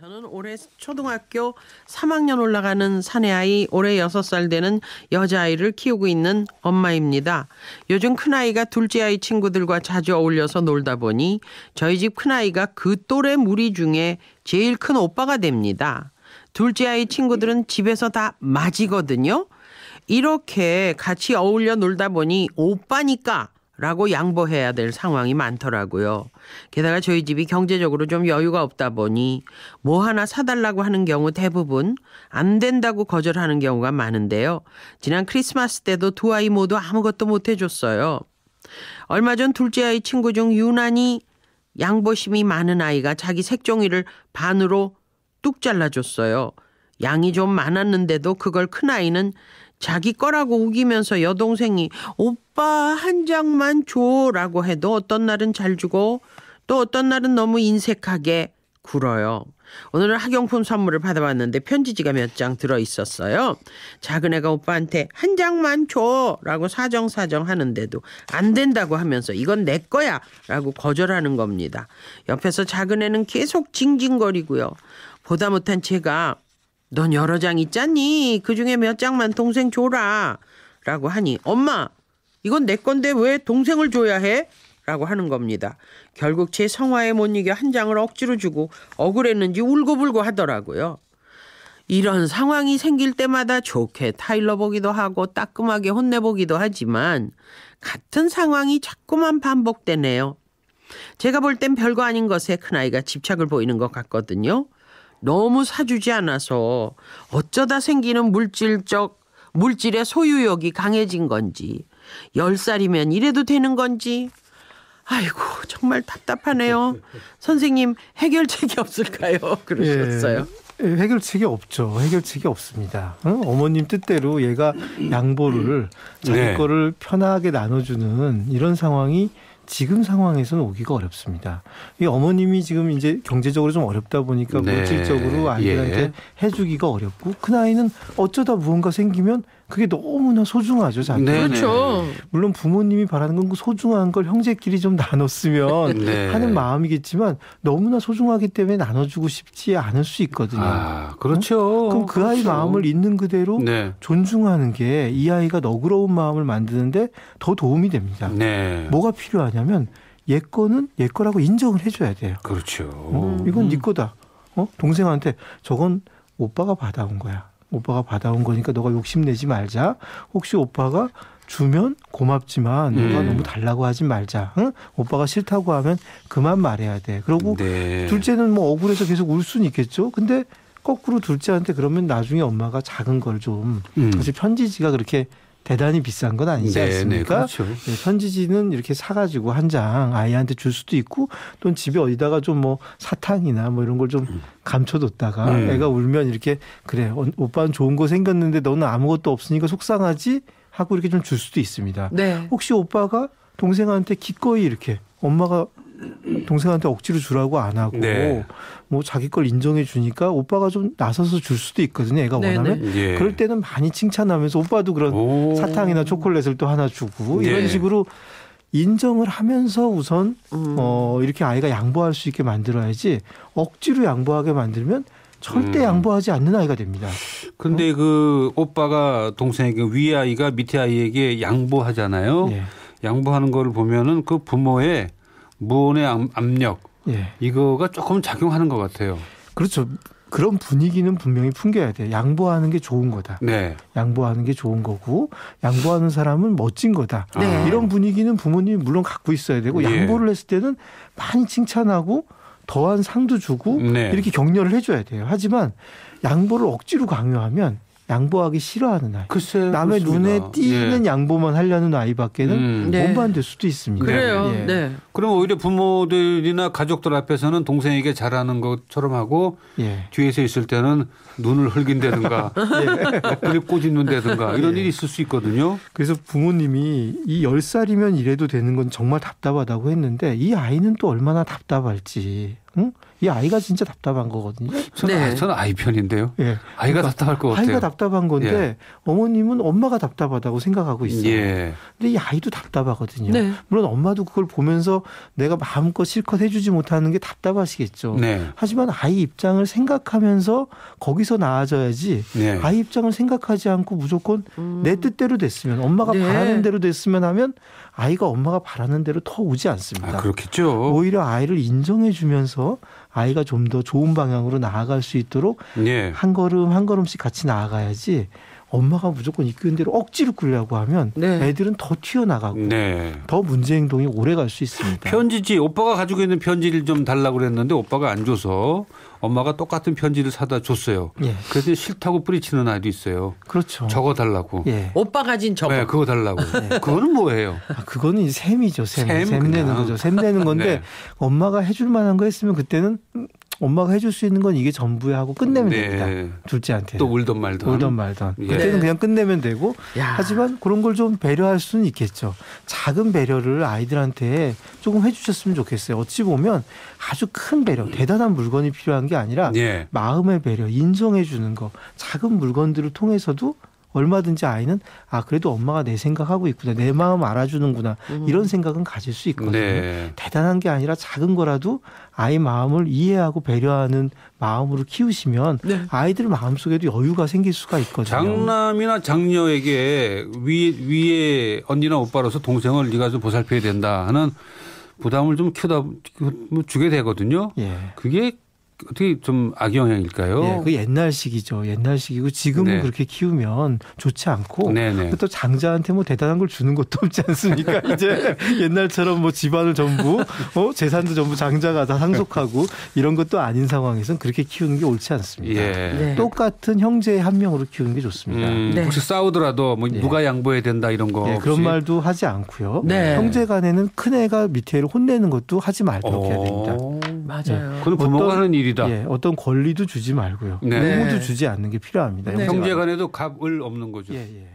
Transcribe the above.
저는 올해 초등학교 3학년 올라가는 사내아이, 올해 6살 되는 여자아이를 키우고 있는 엄마입니다. 요즘 큰아이가 둘째아이 친구들과 자주 어울려서 놀다 보니 저희 집 큰아이가 그 또래 무리 중에 제일 큰 오빠가 됩니다. 둘째아이 친구들은 집에서 다 맞이거든요. 이렇게 같이 어울려 놀다 보니 오빠니까 라고 양보해야 될 상황이 많더라고요. 게다가 저희 집이 경제적으로 좀 여유가 없다 보니 뭐 하나 사달라고 하는 경우 대부분 안 된다고 거절하는 경우가 많은데요. 지난 크리스마스 때도 두 아이 모두 아무것도 못 해줬어요. 얼마 전 둘째 아이 친구 중 유난히 양보심이 많은 아이가 자기 색종이를 반으로 뚝 잘라줬어요. 양이 좀 많았는데도 그걸 큰아이는 자기 거라고 우기면서 여동생이 오빠 한 장만 줘라고 해도 어떤 날은 잘 주고 또 어떤 날은 너무 인색하게 굴어요. 오늘은 학용품 선물을 받아봤는데 편지지가 몇 장 들어있었어요. 작은 애가 오빠한테 한 장만 줘라고 사정사정 하는데도 안 된다고 하면서 이건 내 거야 라고 거절하는 겁니다. 옆에서 작은 애는 계속 징징거리고요. 보다 못한 제가 넌 여러 장 있잖니? 그중에 몇 장만 동생 줘라 라고 하니 엄마 이건 내 건데 왜 동생을 줘야 해? 라고 하는 겁니다. 결국 제 성화에 못 이겨 한 장을 억지로 주고 억울했는지 울고불고 하더라고요. 이런 상황이 생길 때마다 좋게 타일러보기도 하고 따끔하게 혼내보기도 하지만 같은 상황이 자꾸만 반복되네요. 제가 볼 땐 별거 아닌 것에 큰아이가 집착을 보이는 것 같거든요. 너무 사주지 않아서 어쩌다 생기는 물질의 소유욕이 강해진 건지 10살이면 이래도 되는 건지 아이고 정말 답답하네요. 선생님 해결책이 없을까요? 그러셨어요. 예, 해결책이 없죠. 해결책이 없습니다. 어머님 뜻대로 얘가 양보를 자기 거를 편하게 나눠주는 이런 상황이 지금 상황에서는 오기가 어렵습니다. 이 어머님이 지금 이제 경제적으로 좀 어렵다 보니까 물질적으로 아이들한테 해주기가 어렵고 큰아이는 어쩌다 무언가 생기면 그게 너무나 소중하죠. 자기. 그렇죠. 물론 부모님이 바라는 건 그 소중한 걸 형제끼리 좀 나눴으면 하는 마음이겠지만 너무나 소중하기 때문에 나눠주고 싶지 않을 수 있거든요. 아, 그렇죠. 그럼 그 아이 마음을 있는 그대로 존중하는 게 이 아이가 너그러운 마음을 만드는데 더 도움이 됩니다. 뭐가 필요하냐면 얘 거는 얘 거라고 인정을 해줘야 돼요. 그렇죠. 이건 네 거다. 동생한테 저건 오빠가 받아온 거야. 오빠가 받아온 거니까 너가 욕심내지 말자. 혹시 오빠가 주면 고맙지만 너가 너무 달라고 하지 말자. 응? 오빠가 싫다고 하면 그만 말해야 돼. 그리고 둘째는 뭐 억울해서 계속 울 수는 있겠죠. 근데 거꾸로 둘째한테 그러면 나중에 엄마가 작은 걸 좀 사실 편지지가 그렇게 대단히 비싼 건 아니지 않습니까? 그렇죠. 편지지는 이렇게 사가지고 한 장 아이한테 줄 수도 있고 또는 집에 어디다가 좀 뭐 사탕이나 뭐 이런 걸 좀 감춰뒀다가 애가 울면 이렇게 그래 오빠는 좋은 거 생겼는데 너는 아무것도 없으니까 속상하지 하고 이렇게 좀 줄 수도 있습니다. 혹시 오빠가 동생한테 기꺼이 이렇게 엄마가 동생한테 억지로 주라고 안 하고 뭐 자기 걸 인정해 주니까 오빠가 좀 나서서 줄 수도 있거든요. 애가 원하면. 그럴 때는 많이 칭찬하면서 오빠도 그런 사탕이나 초콜릿을 또 하나 주고 이런 식으로 인정을 하면서 우선 이렇게 아이가 양보할 수 있게 만들어야지 억지로 양보하게 만들면 절대 양보하지 않는 아이가 됩니다. 그런데 그 오빠가 동생에게 위에 아이가 밑에 아이에게 양보하잖아요. 양보하는 걸 보면은 그 부모의 무언의 압력 이거가 조금 작용하는 것 같아요. 그렇죠. 그런 분위기는 분명히 풍겨야 돼요. 양보하는 게 좋은 거다. 양보하는 게 좋은 거고 양보하는 사람은 멋진 거다. 이런 분위기는 부모님이 물론 갖고 있어야 되고 양보를 했을 때는 많이 칭찬하고 더한 상도 주고 이렇게 격려를 해줘야 돼요. 하지만 양보를 억지로 강요하면 양보하기 싫어하는 아이. 글쎄요, 남의 그렇습니다. 눈에 띄는 양보만 하려는 아이밖에는 본반될 수도 있습니다. 그래요. 그럼 오히려 부모들이나 가족들 앞에서는 동생에게 잘하는 것처럼 하고 뒤에서 있을 때는 눈을 흘긴다든가 옆구리 꼬집는다든가 이런 일이 있을 수 있거든요. 그래서 부모님이 이 10살이면 이래도 되는 건 정말 답답하다고 했는데 이 아이는 또 얼마나 답답할지 응? 이 아이가 진짜 답답한 거거든요. 저는 아이 편인데요. 예. 아이가 답답할 것 같아요. 아이가 답답한 건데 예. 어머님은 엄마가 답답하다고 생각하고 있어요. 예. 근데 이 아이도 답답하거든요. 네. 물론 엄마도 그걸 보면서 내가 마음껏 실컷 해주지 못하는 게 답답하시겠죠. 네. 하지만 아이 입장을 생각하면서 거기서 나아져야지 네. 아이 입장을 생각하지 않고 무조건 내 뜻대로 됐으면 엄마가 네. 바라는 대로 됐으면 하면 아이가 엄마가 바라는 대로 더 오지 않습니다. 그렇겠죠. 오히려 아이를 인정해 주면서 아이가 좀 더 좋은 방향으로 나아갈 수 있도록 네. 한 걸음 한 걸음씩 같이 나아가야지 엄마가 무조건 이끄는 대로 억지로 끌려고 하면 네. 애들은 더 튀어나가고 네. 더 문제 행동이 오래 갈 수 있습니다. 편지지 오빠가 가지고 있는 편지를 좀 달라고 그랬는데 오빠가 안 줘서 엄마가 똑같은 편지를 사다 줬어요. 예. 그래서 싫다고 뿌리치는 아이도 있어요. 그렇죠. 적어 달라고. 예. 오빠 가진 저거. 네, 그거 달라고. 그거는 뭐예요? 그거는 이제 셈이죠. 셈 그냥. 내는 거죠. 셈 내는 건데 네. 엄마가 해줄 만한 거 했으면 그때는 엄마가 해줄 수 있는 건 이게 전부야 하고 끝내면 네. 됩니다. 둘째한테. 또 울던 말던. 울던 말던. 예. 그때는 네. 그냥 끝내면 되고 야. 하지만 그런 걸 좀 배려할 수는 있겠죠. 작은 배려를 아이들한테 조금 해주셨으면 좋겠어요. 어찌 보면 아주 큰 배려, 대단한 물건이 필요한 게 아니라 예. 마음의 배려, 인정해 주는 거, 작은 물건들을 통해서도 얼마든지 아이는 그래도 엄마가 내 생각하고 있구나, 내 마음 알아주는구나 이런 생각은 가질 수 있거든요. 네. 대단한 게 아니라 작은 거라도 아이 마음을 이해하고 배려하는 마음으로 키우시면 네. 아이들 마음속에도 여유가 생길 수가 있거든요. 장남이나 장녀에게 위에 언니나 오빠로서 동생을 네가 좀 보살펴야 된다 하는 부담을 좀 주게 되거든요. 예. 그게 어떻게 좀 악영향일까요? 예, 그 옛날식이죠. 옛날식이고 지금은 네. 그렇게 키우면 좋지 않고 네네. 또 장자한테 뭐 대단한 걸 주는 것도 없지 않습니까? 이제 옛날처럼 뭐 집안을 전부 재산도 전부 장자가 다 상속하고 이런 것도 아닌 상황에서는 그렇게 키우는 게 옳지 않습니다. 예. 네. 똑같은 형제 한 명으로 키우는 게 좋습니다. 네. 혹시 싸우더라도 뭐 예. 누가 양보해야 된다 이런 거 예, 그런 혹시? 말도 하지 않고요. 네. 형제간에는 큰 애가 밑에 애를 혼내는 것도 하지 말도록 해야 됩니다. 맞아요. 그건 부모가 하는 일이다. 예, 어떤 권리도 주지 말고요. 네. 의무도 주지 않는 게 필요합니다. 네. 형제간에도 갑을 없는 거죠. 예, 예.